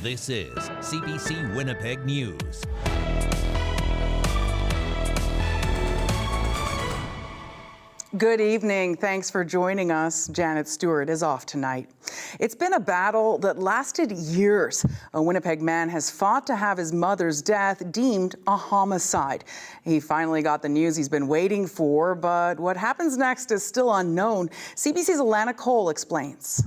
This is CBC Winnipeg News. Good evening. Thanks for joining us. Janet Stewart is off tonight. It's been a battle that lasted years. A Winnipeg man has fought to have his mother's death deemed a homicide. He finally got the news he's been waiting for, but what happens next is still unknown. CBC's Alana Cole explains.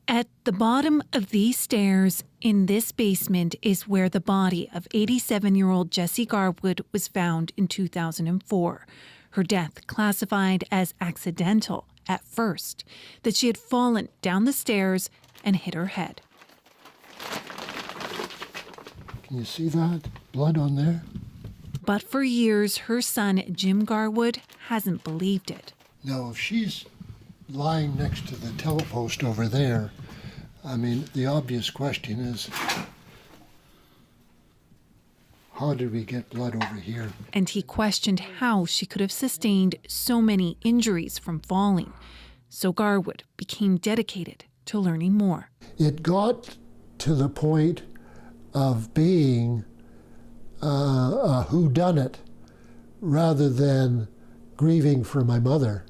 At the bottom of these stairs in this basement is where the body of 87-year-old Jessie Garwood was found in 2004. Her death classified as accidental at first, that she had fallen down the stairs and hit her head. Can you see that? Blood on there? But for years, her son, Jim Garwood, hasn't believed it. Now, if she's lying next to the telepost over there, I mean, the obvious question is, how did we get blood over here? And he questioned how she could have sustained so many injuries from falling. So Garwood became dedicated to learning more. It got to the point of being a whodunit rather than grieving for my mother,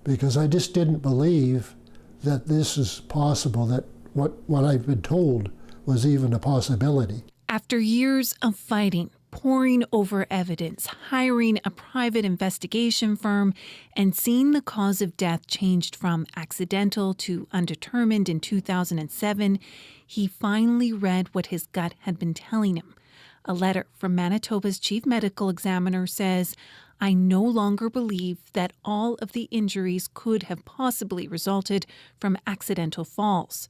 because I just didn't believe that this is possible, that what I've been told was even a possibility. After years of fighting, poring over evidence, hiring a private investigation firm, and seeing the cause of death changed from accidental to undetermined in 2007, he finally read what his gut had been telling him. A letter from Manitoba's chief medical examiner says, "I no longer believe that all of the injuries could have possibly resulted from accidental falls."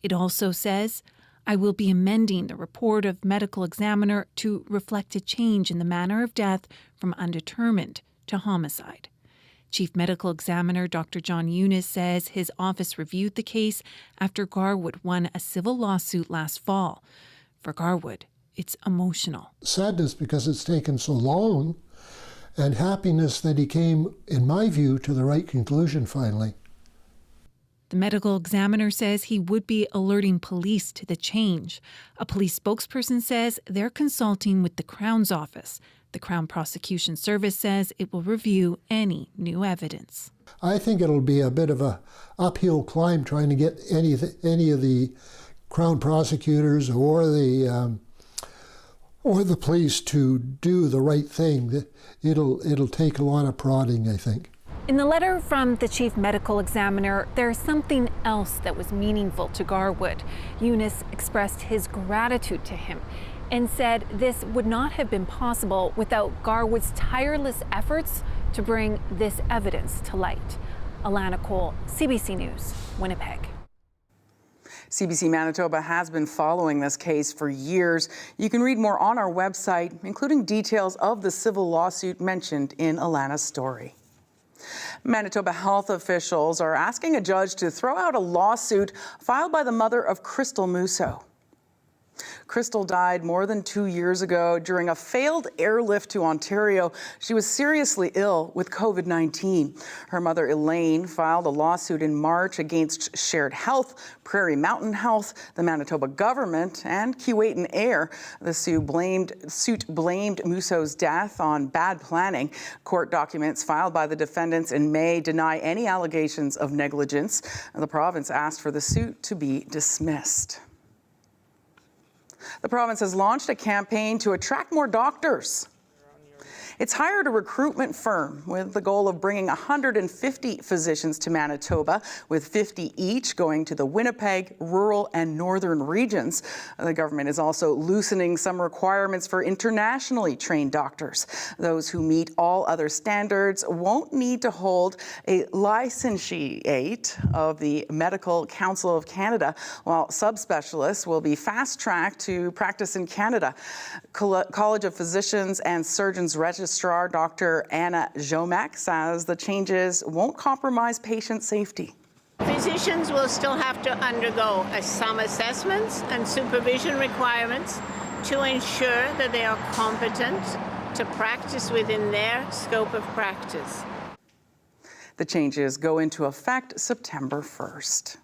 It also says, "I will be amending the report of medical examiner to reflect a change in the manner of death from undetermined to homicide." Chief Medical Examiner Dr. John Eunice says his office reviewed the case after Garwood won a civil lawsuit last fall. For Garwood, it's emotional. Sadness because it's taken so long, and happiness that he came, in my view, to the right conclusion finally. The medical examiner says he would be alerting police to the change. A police spokesperson says they're consulting with the Crown's office. The Crown Prosecution Service says it will review any new evidence. I think it'll be a bit of a uphill climb trying to get any of the Crown prosecutors or the police to do the right thing. It'll take a lot of prodding, I think. In the letter from the chief medical examiner, there's something else that was meaningful to Garwood. Eunice expressed his gratitude to him and said this would not have been possible without Garwood's tireless efforts to bring this evidence to light. Alana Cole, CBC News, Winnipeg. CBC Manitoba has been following this case for years. You can read more on our website, including details of the civil lawsuit mentioned in Alana's story. Manitoba health officials are asking a judge to throw out a lawsuit filed by the mother of Crystal Mousseau. Crystal died more than 2 years ago during a failed airlift to Ontario. She was seriously ill with COVID-19. Her mother, Elaine, filed a lawsuit in March against Shared Health, Prairie Mountain Health, the Manitoba government, and Keewatin Air. The suit blamed Mousseau's death on bad planning. Court documents filed by the defendants in May deny any allegations of negligence. The province asked for the suit to be dismissed. The province has launched a campaign to attract more doctors. It's hired a recruitment firm with the goal of bringing 150 physicians to Manitoba, with 50 each going to the Winnipeg, rural and northern regions. The government is also loosening some requirements for internationally trained doctors. Those who meet all other standards won't need to hold a licentiate of the Medical Council of Canada, while subspecialists will be fast-tracked to practice in Canada. College of Physicians and Surgeons Registrar Dr. Anna Jomak says the changes won't compromise patient safety. Physicians will still have to undergo some assessments and supervision requirements to ensure that they are competent to practice within their scope of practice. The changes go into effect September 1st.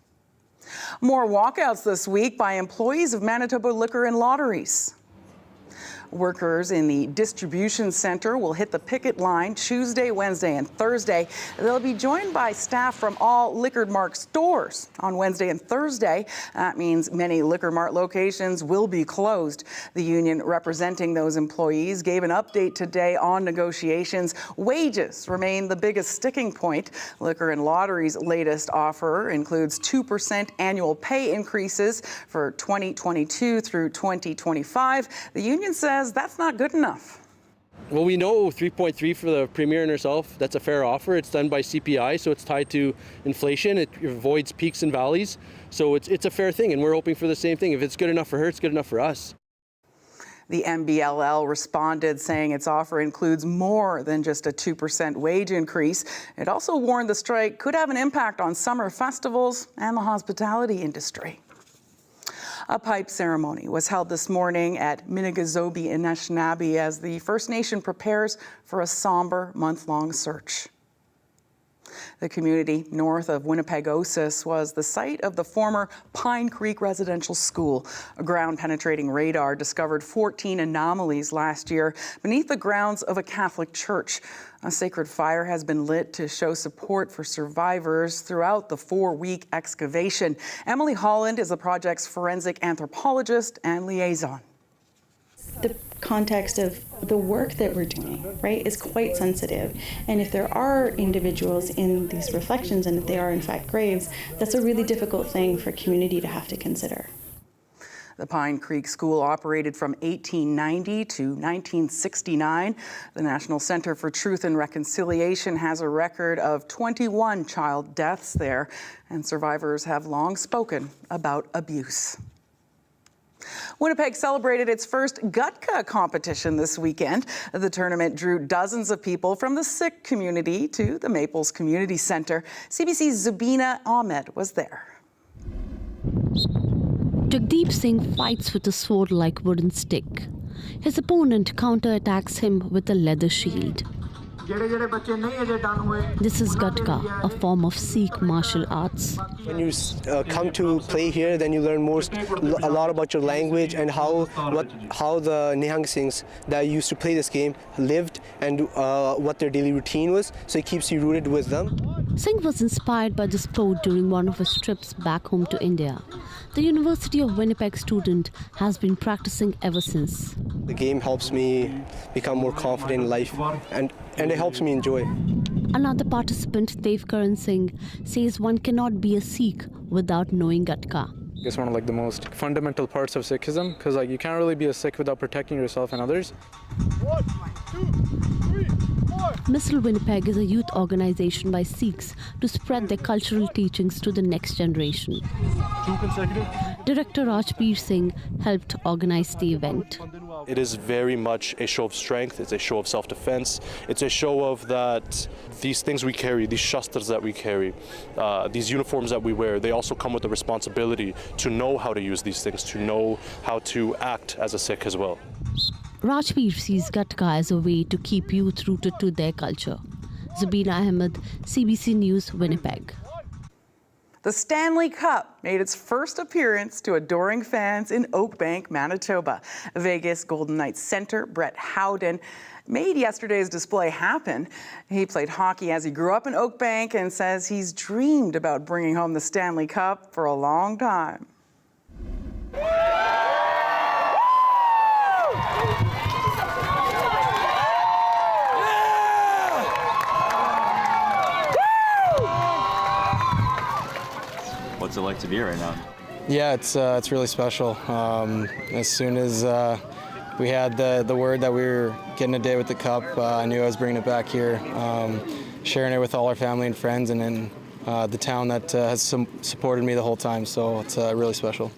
More walkouts this week by employees of Manitoba Liquor and Lotteries. Workers in the distribution center will hit the picket line Tuesday, Wednesday, and Thursday. They'll be joined by staff from all Liquor Mart stores on Wednesday and Thursday. That means many Liquor Mart locations will be closed. The union representing those employees gave an update today on negotiations. Wages remain the biggest sticking point. Liquor and Lottery's latest offer includes 2% annual pay increases for 2022 through 2025. The union says that's not good enough. Well, we know 3.3 for the Premier and herself, that's a fair offer. It's done by CPI, so it's tied to inflation. It avoids peaks and valleys. So it's a fair thing, and we're hoping for the same thing. If it's good enough for her, it's good enough for us. The MBLL responded, saying its offer includes more than just a 2% wage increase. It also warned the strike could have an impact on summer festivals and the hospitality industry. A pipe ceremony was held this morning at Minnegazobi in Anishinaabe as the First Nation prepares for a somber month-long search. The community north of Winnipeg was the site of the former Pine Creek Residential School. A ground-penetrating radar discovered 14 anomalies last year beneath the grounds of a Catholic church. A sacred fire has been lit to show support for survivors throughout the 4-week excavation. Emily Holland is the project's forensic anthropologist and liaison. The context of the work that we're doing, right, is quite sensitive. And if there are individuals in these reflections, and if they are in fact graves, that's a really difficult thing for community to have to consider. The Pine Creek School operated from 1890 to 1969. The National Centre for Truth and Reconciliation has a record of 21 child deaths there, and survivors have long spoken about abuse. Winnipeg celebrated its first Gatka competition this weekend. The tournament drew dozens of people from the Sikh community to the Maples Community Centre. CBC's Zubina Ahmed was there. Jagdeep Singh fights with a sword-like wooden stick. His opponent counterattacks him with a leather shield. This is Gatka, a form of Sikh martial arts. When you come to play here, then you learn a lot about your language and how the Nihang Singhs that used to play this game lived and what their daily routine was. So it keeps you rooted with them. Singh was inspired by the sport during one of his trips back home to India. The University of Winnipeg student has been practicing ever since. The game helps me become more confident in life, and it helps me enjoy. Another participant, Dev Karan Singh, says one cannot be a Sikh without knowing Gatka. It's one of the most fundamental parts of Sikhism, because you can't really be a Sikh without protecting yourself and others. 1, 2, 3, 4. Misl Winnipeg is a youth organization by Sikhs to spread their cultural teachings to the next generation. 2 consecutive. Director Rajbir Singh helped organize the event. It is very much a show of strength, it's a show of self-defense, it's a show of that these things we carry, these shastras that we carry, these uniforms that we wear, they also come with the responsibility to know how to use these things, to know how to act as a Sikh as well. Rajbir sees Gatka as a way to keep youth rooted to their culture. Zubina Ahmed, CBC News, Winnipeg. The Stanley Cup made its first appearance to adoring fans in Oakbank, Manitoba. Vegas Golden Knights center Brett Howden made yesterday's display happen. He played hockey as he grew up in Oakbank and says he's dreamed about bringing home the Stanley Cup for a long time. What's it like to be here right now? Yeah, it's really special. As soon as we had the word that we were getting a day with the cup, I knew I was bringing it back here, sharing it with all our family and friends, and then the town that has supported me the whole time. So it's really special.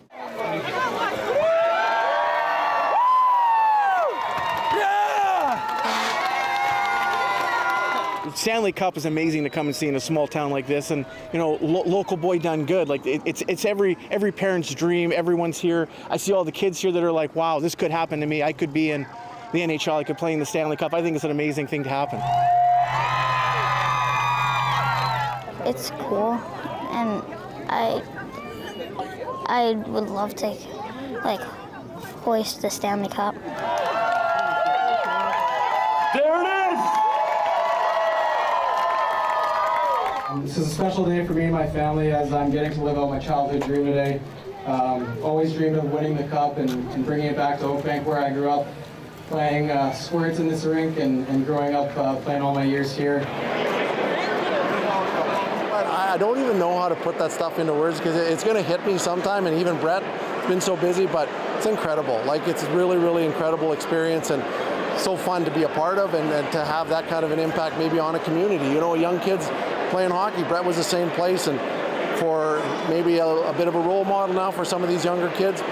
Stanley Cup is amazing to come and see in a small town like this, and local boy done good. Like it's every parent's dream. Everyone's here. I see all the kids here that are like, wow, this could happen to me. I could be in the NHL. I could play in the Stanley Cup. I think it's an amazing thing to happen. It's cool, and I would love to, like, hoist the Stanley Cup. There it is! This is a special day for me and my family as I'm getting to live out my childhood dream today. Always dreamed of winning the cup and bringing it back to Oakbank where I grew up, playing sports in this rink and growing up playing all my years here. I don't even know how to put that stuff into words because it's going to hit me sometime, and even Brett's been so busy, but it's incredible. Like, it's a really, really incredible experience and so fun to be a part of and to have that kind of an impact maybe on a community. You know, young kids playing hockey, Brett was the same place, and for maybe a bit of a role model now for some of these younger kids,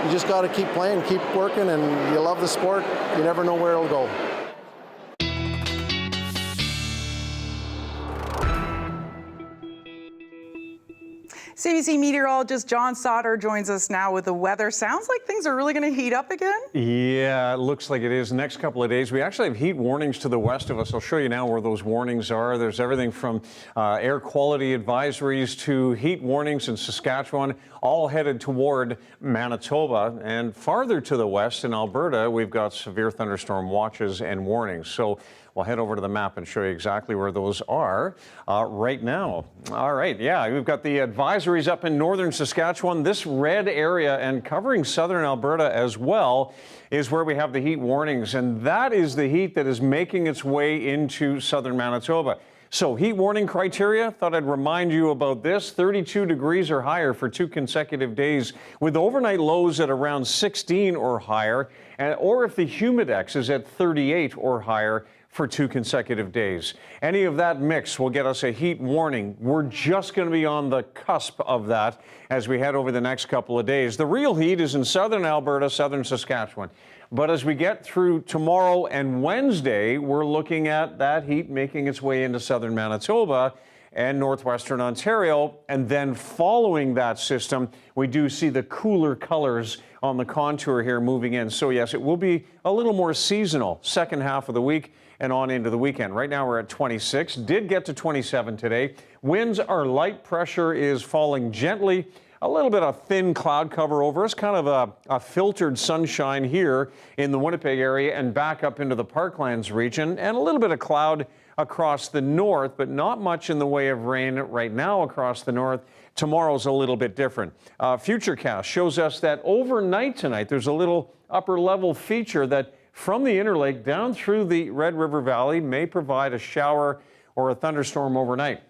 you just got to keep playing, keep working, and you love the sport, you never know where it'll go. CBC meteorologist John Sauter joins us now with the weather. Sounds like things are really going to heat up again? Yeah, it looks like it is. The next couple of days, we actually have heat warnings to the west of us. I'll show you now where those warnings are. There's everything from air quality advisories to heat warnings in Saskatchewan, all headed toward Manitoba. And farther to the west in Alberta, we've got severe thunderstorm watches and warnings. So we'll head over to the map and show you exactly where those are right now. All right, yeah, we've got the advisories up in northern Saskatchewan. This red area and covering southern Alberta as well is where we have the heat warnings. And that is the heat that is making its way into southern Manitoba. So heat warning criteria, thought I'd remind you about this. 32 degrees or higher for 2 consecutive days with overnight lows at around 16 or higher, or if the humidex is at 38 or higher for 2 consecutive days. Any of that mix will get us a heat warning. We're just going to be on the cusp of that as we head over the next couple of days. The real heat is in southern Alberta, southern Saskatchewan. But as we get through tomorrow and Wednesday, we're looking at that heat making its way into southern Manitoba and northwestern Ontario. And then following that system, we do see the cooler colors on the contour here moving in. So yes, it will be a little more seasonal second half of the week and on into the weekend. Right now we're at 26, did get to 27 today. Winds are light, pressure is falling gently. A little bit of thin cloud cover over us, kind of a filtered sunshine here in the Winnipeg area and back up into the Parklands region, and a little bit of cloud across the north, but not much in the way of rain right now across the north. Tomorrow's a little bit different. Futurecast shows us that overnight tonight, there's a little upper level feature that from the Interlake down through the Red River Valley may provide a shower or a thunderstorm overnight.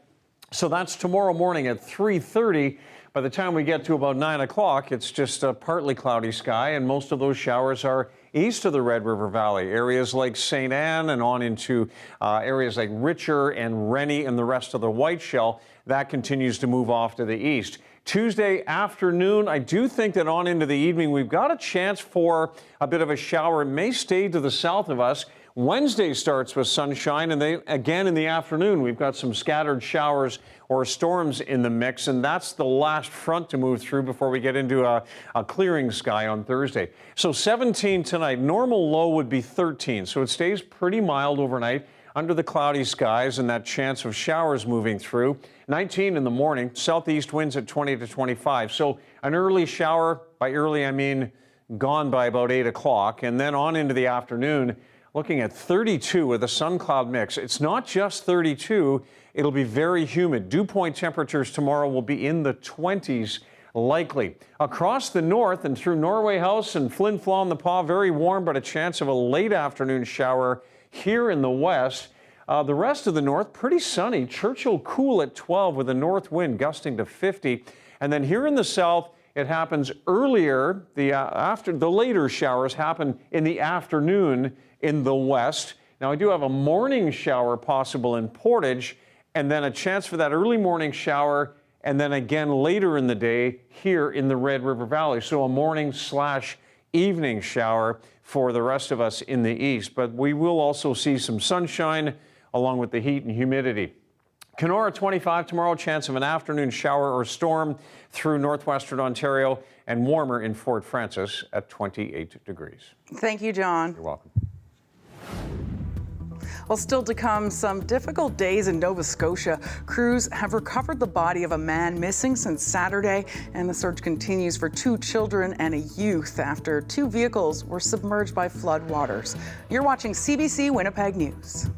So that's tomorrow morning at 3:30. By the time we get to about 9 o'clock, it's just a partly cloudy sky, and most of those showers are east of the Red River Valley, areas like St. Anne and on into areas like Richer and Rennie and the rest of the White Shell. That continues to move off to the east. Tuesday afternoon, I do think that on into the evening, we've got a chance for a bit of a shower. It may stay to the south of us. Wednesday starts with sunshine, and again in the afternoon, we've got some scattered showers or storms in the mix, and that's the last front to move through before we get into a clearing sky on Thursday. So 17 tonight, normal low would be 13, so it stays pretty mild overnight under the cloudy skies and that chance of showers moving through. 19 in the morning, southeast winds at 20 to 25, so an early shower, by early I mean gone by about 8 o'clock, and then on into the afternoon, looking at 32 with a sun cloud mix. It's not just 32, it'll be very humid. Dew point temperatures tomorrow will be in the 20s likely. Across the north and through Norway House and Flin Flon on the Paw, very warm, but a chance of a late afternoon shower here in the west. The rest of the north, pretty sunny. Churchill cool at 12 with a north wind gusting to 50. And then here in the south, it happens earlier. The later showers happen in the afternoon in the west. Now, I do have a morning shower possible in Portage, and then a chance for that early morning shower, and then again later in the day here in the Red River Valley. So a morning/evening shower for the rest of us in the east. But we will also see some sunshine along with the heat and humidity. Kenora 25 tomorrow, chance of an afternoon shower or storm through northwestern Ontario, and warmer in Fort Frances at 28 degrees. Thank you, John. You're welcome. Well, still to come, some difficult days in Nova Scotia. Crews have recovered the body of a man missing since Saturday, and the search continues for 2 children and a youth after 2 vehicles were submerged by flood waters. You're watching CBC Winnipeg News.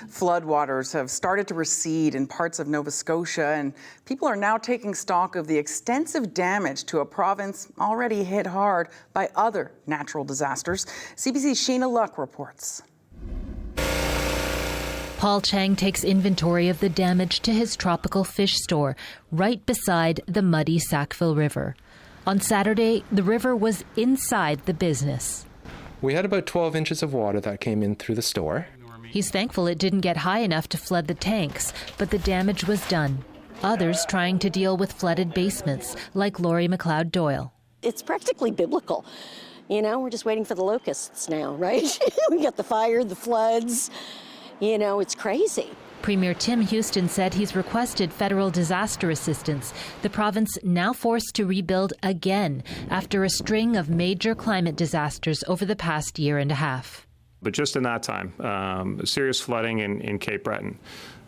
Floodwaters have started to recede in parts of Nova Scotia, and people are now taking stock of the extensive damage to a province already hit hard by other natural disasters. CBC's Sheena Luck reports. Paul Chang takes inventory of the damage to his tropical fish store right beside the muddy Sackville River. On Saturday, the river was inside the business. We had about 12 inches of water that came in through the store. He's thankful it didn't get high enough to flood the tanks, but the damage was done. Others trying to deal with flooded basements, like Laurie McLeod Doyle. It's practically biblical. You know, we're just waiting for the locusts now, right? We got the fire, the floods. You know, it's crazy. Premier Tim Houston said he's requested federal disaster assistance. The province now forced to rebuild again after a string of major climate disasters over the past year and a half. But just in that time, serious flooding in Cape Breton,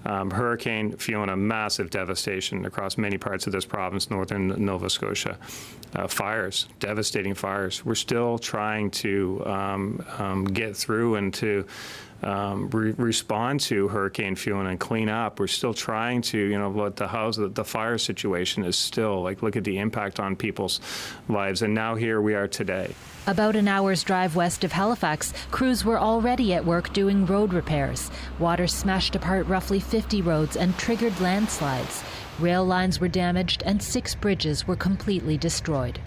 Hurricane Fiona, massive devastation across many parts of this province, northern Nova Scotia. Fires, devastating fires. We're still trying to get through and to respond to Hurricane Fiona and clean up. We're still trying to, let the fire situation is still, look at the impact on people's lives. And now here we are today. About an hour's drive west of Halifax, crews were already at work doing road repairs. Water smashed apart roughly 50 roads and triggered landslides. Rail lines were damaged and 6 bridges were completely destroyed.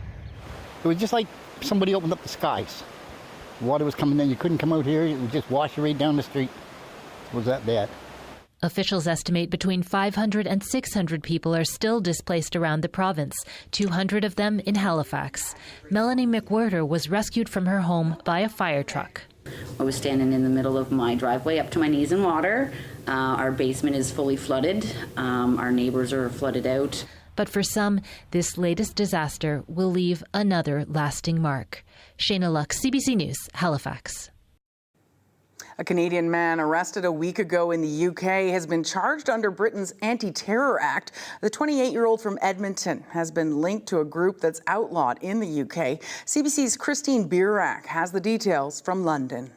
It was just like somebody opened up the skies. Water was coming in. You couldn't come out here. It would just wash you right down the street. It was that bad. Officials estimate between 500 and 600 people are still displaced around the province, 200 of them in Halifax. Melanie McWhirter was rescued from her home by a fire truck. I was standing in the middle of my driveway up to my knees in water. Our basement is fully flooded. Our neighbors are flooded out. But for some, this latest disaster will leave another lasting mark. Shayna Luck, CBC News, Halifax. A Canadian man arrested a week ago in the UK has been charged under Britain's Anti-Terror Act. The 28-year-old from Edmonton has been linked to a group that's outlawed in the UK. CBC's Christine Birak has the details from London.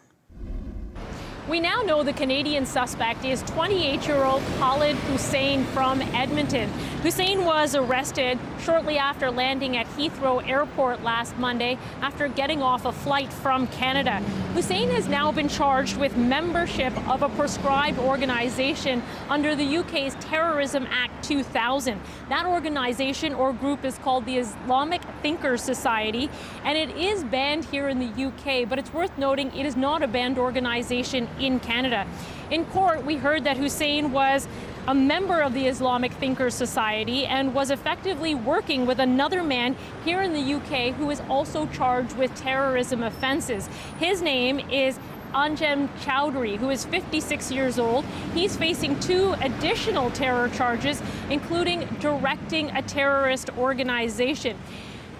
We now know the Canadian suspect is 28-year-old Khalid Hussein from Edmonton. Hussein was arrested shortly after landing at Heathrow Airport last Monday after getting off a flight from Canada. Hussein has now been charged with membership of a proscribed organization under the UK's Terrorism Act 2000. That organization or group is called the Islamic Thinkers Society, and it is banned here in the UK, but it's worth noting it is not a banned organization in Canada. In court, we heard that Hussein was a member of the Islamic Thinkers Society and was effectively working with another man here in the UK who is also charged with terrorism offenses. His name is Anjem Chowdhury, who is 56 years old. He's facing 2 additional terror charges, including directing a terrorist organization.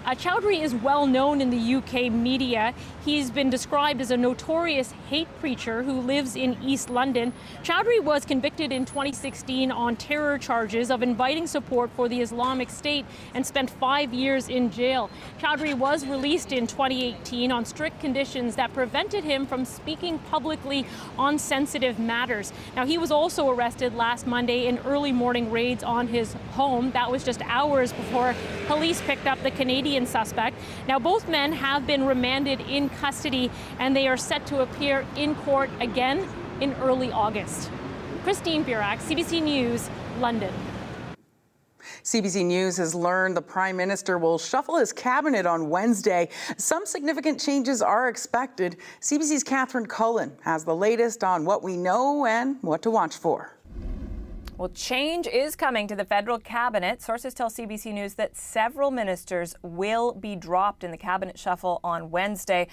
Chowdhury is well known in the UK media. He's been described as a notorious hate preacher who lives in East London. Chowdhury was convicted in 2016 on terror charges of inviting support for the Islamic State and spent 5 years in jail. Chowdhury was released in 2018 on strict conditions that prevented him from speaking publicly on sensitive matters. Now, he was also arrested last Monday in early morning raids on his home. That was just hours before police picked up the Canadian suspect. Now, both men have been remanded in custody and they are set to appear in court again in early August. Christine Birak, CBC News, London. CBC News has learned the Prime Minister will shuffle his cabinet on Wednesday. Some significant changes are expected. CBC's Catherine Cullen has the latest on what we know and what to watch for. Well, change is coming to the federal cabinet. Sources tell CBC News that several ministers will be dropped in the cabinet shuffle on Wednesday.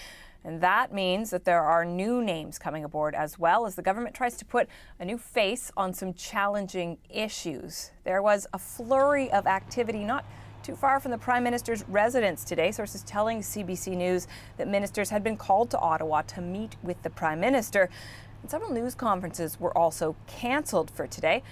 And that means that there are new names coming aboard, as well as the government tries to put a new face on some challenging issues. There was a flurry of activity not too far from the Prime Minister's residence today. Sources telling CBC News that ministers had been called to Ottawa to meet with the Prime Minister. And several news conferences were also cancelled for today.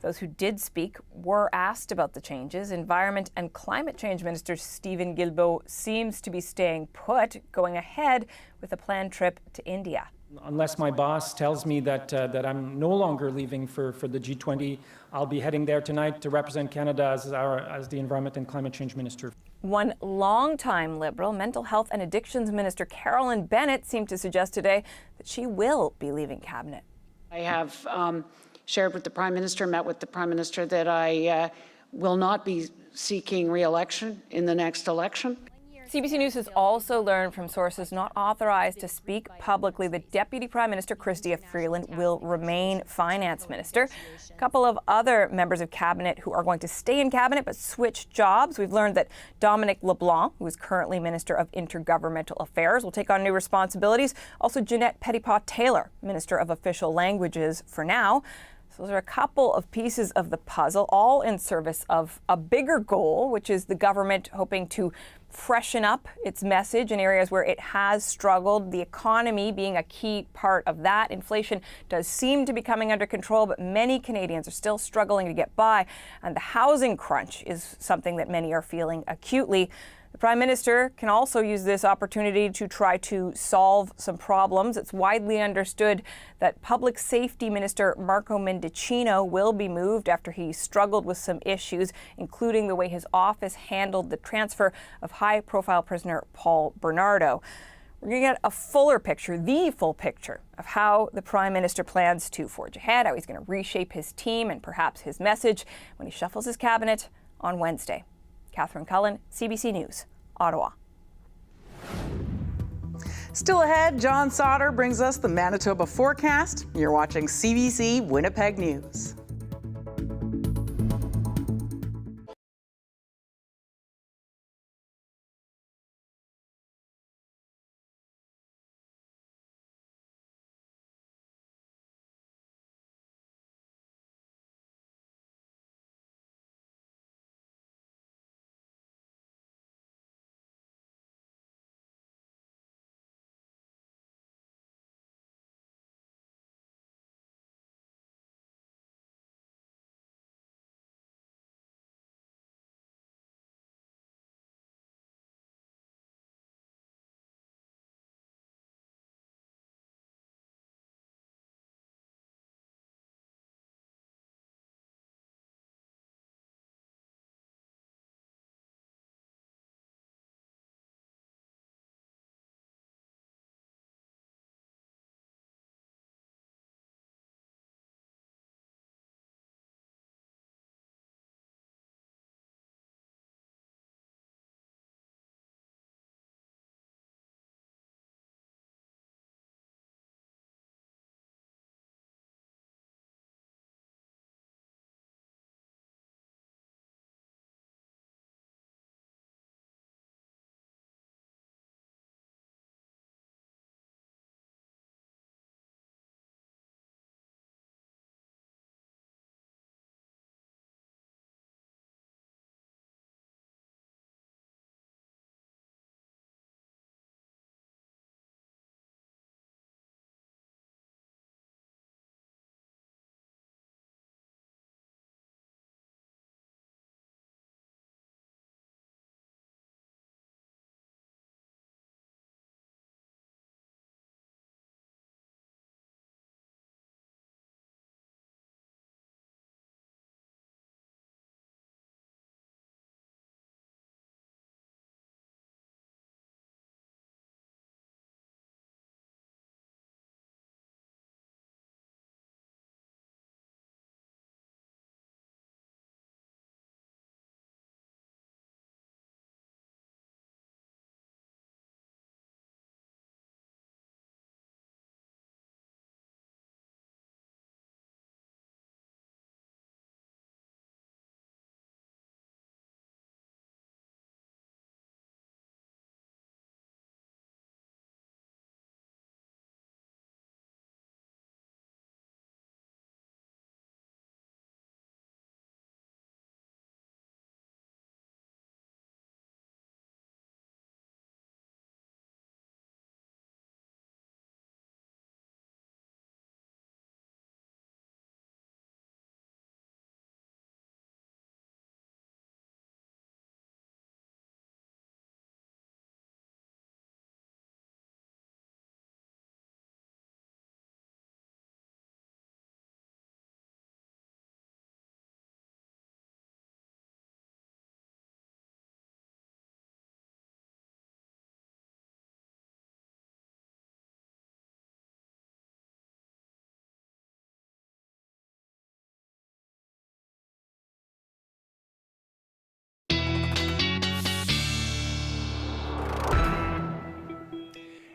Those who did speak were asked about the changes. Environment and Climate Change Minister Stephen Guilbeault seems to be staying put, going ahead with a planned trip to India. Unless my boss tells me that I'm no longer leaving for the G20, I'll be heading there tonight to represent Canada as the Environment and Climate Change Minister. One longtime Liberal, Mental Health and Addictions Minister Carolyn Bennett seemed to suggest today that she will be leaving Cabinet. I have shared with the Prime Minister, met with the Prime Minister, that I will not be seeking re-election in the next election. CBC News has also learned from sources not authorized to speak publicly that Deputy Prime Minister Chrystia Freeland will remain Finance Minister. A couple of other members of Cabinet who are going to stay in Cabinet but switch jobs. We've learned that Dominic LeBlanc, who is currently Minister of Intergovernmental Affairs, will take on new responsibilities. Also, Jeanette Petitpas-Taylor, Minister of Official Languages for now. So those are a couple of pieces of the puzzle, all in service of a bigger goal, which is the government hoping to freshen up its message in areas where it has struggled, the economy being a key part of that. Inflation does seem to be coming under control, but many Canadians are still struggling to get by, and the housing crunch is something that many are feeling acutely. The Prime Minister can also use this opportunity to try to solve some problems. It's widely understood that Public Safety Minister Marco Mendicino will be moved after he struggled with some issues, including the way his office handled the transfer of high-profile prisoner Paul Bernardo. We're going to get a fuller picture, the full picture, of how the Prime Minister plans to forge ahead, how he's going to reshape his team and perhaps his message when he shuffles his cabinet on Wednesday. Catherine Cullen, CBC News, Ottawa. Still ahead, John Sauter brings us the Manitoba forecast. You're watching CBC Winnipeg News.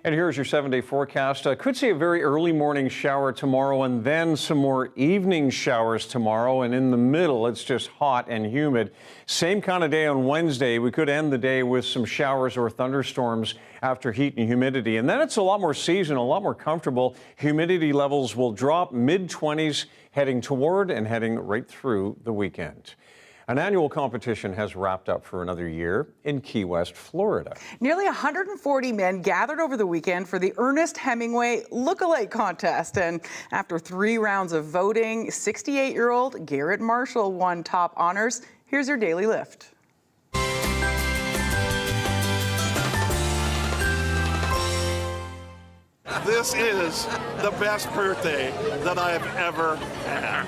And here's your 7-day forecast. Could see a very early morning shower tomorrow and then some more evening showers tomorrow. And in the middle, it's just hot and humid. Same kind of day on Wednesday. We could end the day with some showers or thunderstorms after heat and humidity. And then it's a lot more seasonal, a lot more comfortable. Humidity levels will drop mid-20s heading toward and heading right through the weekend. An annual competition has wrapped up for another year in Key West, Florida. Nearly 140 men gathered over the weekend for the Ernest Hemingway Look-alike contest. And after 3 rounds of voting, 68-year-old Garrett Marshall won top honors. Here's your Daily Lift. This is the best birthday that I have ever had.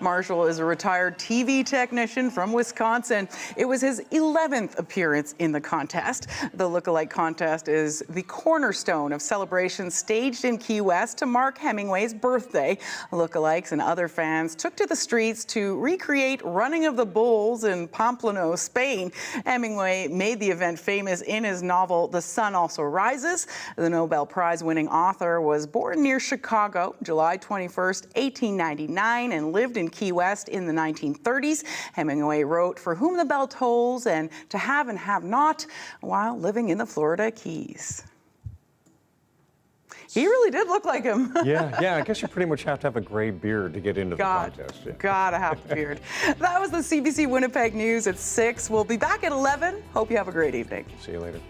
Marshall is a retired TV technician from Wisconsin. It was his 11th appearance in the contest. The Look-alike contest is the cornerstone of celebrations staged in Key West to mark Hemingway's birthday. Look-alikes and other fans took to the streets to recreate Running of the Bulls in Pamplona, Spain. Hemingway made the event famous in his novel The Sun Also Rises. The Nobel Prize-winning author was born near Chicago, July 21st, 1899, and lived in Key West in the 1930s. Hemingway wrote For Whom the Bell Tolls and To Have and Have Not while living in the Florida Keys. He really did look like him. Yeah, I guess you pretty much have to have a gray beard to get into the contest. Yeah. Gotta have a beard. That was the CBC Winnipeg News at 6. We'll be back at 11. Hope you have a great evening. See you later.